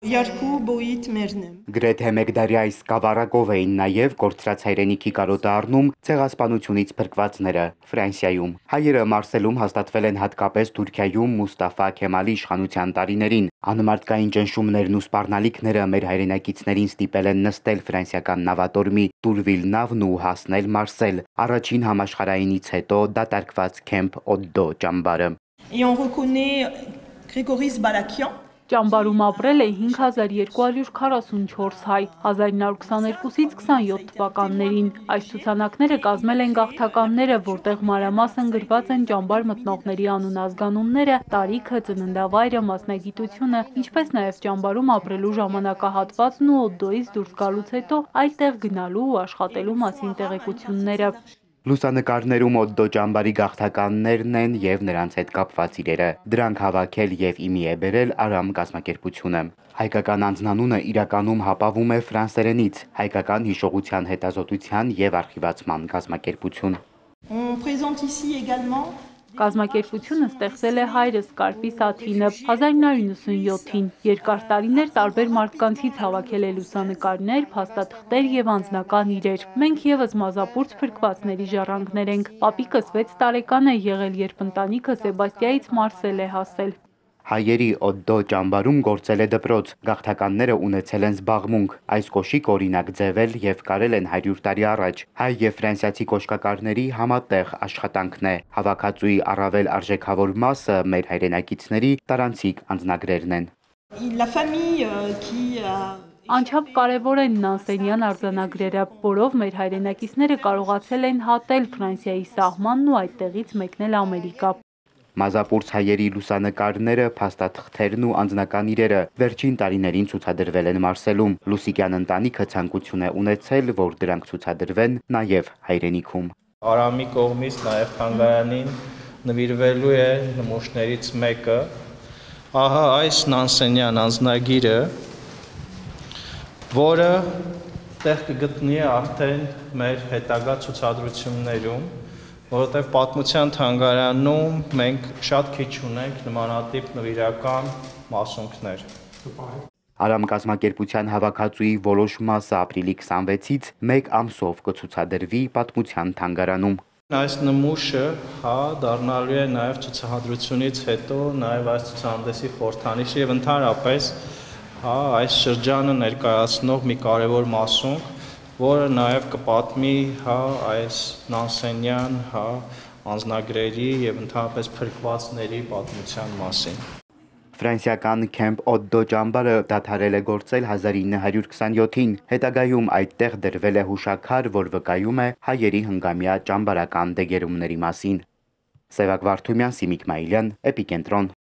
Երկու բույթ մերնեմ։ Գրեթե մեկ դարյա այս սկավառակով էին նաև կորցրած հայրենիքի կարոտը առնում ցեղասպանությունից փրկվածները Ֆրանսիայում։ Հայերը Մարսելում հաստատվել են հատկապես Թուրքիայում Մուստաֆա Քեմալի իշխանության տարիներին։ Անմարդկային ճնշումներն ու սպառնալիքները մեր հայրենակիցներին ստիպել են նստել ֆրանսիական նավատորմի Տուրվիլ նավն ու հասնել Մարսել։ Առաջին համաշխարհայինից հետո դատարկված Քեմփ Օդդո ճամբարը։ Et on reconnaît Grégoris Balakian. Ճամբարում ապրել է 5244 հայ 1922-ից 27 թվականներին։ Այս ցուցանակները կազմել են գաղթականները, որտեղ մանրամասն գրված են ճամբար մտնողների անուն-ազգանունները, տարիքը, ծննդավայրը, մասնագիտությունը, ինչպես նաև ճամբարում ապրելու ժամանակահատվածն ու Օդդոից դուրս գալուց հետո այլտեղ գնալու ու աշխատելու մասին տեղեկությունները։ Լուսանկարներում Օդդո ճամբարի գաղթականներն են և նրանց հետ կապված իրերը։ Դրանք հավաքել և իմի է բերել Արամ կազմակերպությունը։ Հայկական անձնանունը իրականում հապավում է ֆրանսերենից, հայկական հիշողության հետազոտության և արխիվացման կազմակերպություն։ On présente ici également Կազմակերպությունը ստեղծել է հայրս Կարպիս Աթինը 1997-ին։ Երկար տարիներ տարբեր մարդկանցից հավաքել է լուսանկարներ, փաստաթղթեր և անձնական իրեր։ Մենք ևս մազապուրծ փրկվածների ժառանգներ ենք։ Պապիկս 6 տարեկան է եղել, երբ ընտանիքը Սեբաստիայից Մարսել է հասել։ Հայերի Օդդո ճամբարում գործել է դպրոց, գաղթականները ունեցել են զբաղմունք, այս կոշիկ օրինակ ձևել և կարել են 100 տարի առաջ, հայ և ֆրանսիացի կոշկակարների համատեղ աշխատանքն է, հավաքածուի առավել արժեքավոր մասը մեր հայրենակիցների տարանցիկ անձնագրերն են։ la famille qui a Անչափ կարևոր են նանսենյան արձանագրերը, որով մեր հայրենակիցները կարողացել են հատել Ֆրանսիայի սահմանն ու այդտեղից մեկնել Ամերիկա։ Մազապուրծ հայերի լուսանկարները, փաստաթղթերն ու անձնական իրերը վերջին տարիներին ցուցադրվել են Մարսելում։ Լուսիկյան ընտանիքը ցանկություն է ունեցել, որ դրանք ցուցադրվեն նաև հայրենիքում։ Արամի կողմից նաև թանգարանին նվիրվելու է նմուշներից մեկը։ Ահա այս նանսենյան անձնագիրը, որը տեղ կգտնի արդեն մեր հետագա ցուցադրություններում, որովհետև պատմության թանգարանում մենք շատ քիչ ունենք նմանատիպ նվիրական մասունքներ։ Արամ կազմակերպության հավաքածուի որոշ մասը ապրիլի 26-ից մեկ ամսով կցուցադրվի պատմության թանգարանում։ Այս նմուշը դառնալու է նաև ցուցահանդեսությունից հետո նաև այս ցուցահանդեսի խորհրդանիշը եւ ընդհանրապես այս շրջանը ներկայացնող մի կարևոր մասունք, որը նաև կպատմի այս նանսենյան անձնագրերի եւ ընդհանրապես փրկվածների պատմության մասին։ Ֆրանսիական Քեմփ Օդդո ճամբարը դադարել է գործել 1927-ին, հետագայում այդտեղ դրվել է հուշաքար, որ վկայում է հայերի հնգամյա ճամբարական դեգերումների մասին։ Սևակ Վարդումյան, Սիմիկ Մայիլյան, Էպիկենտրոն։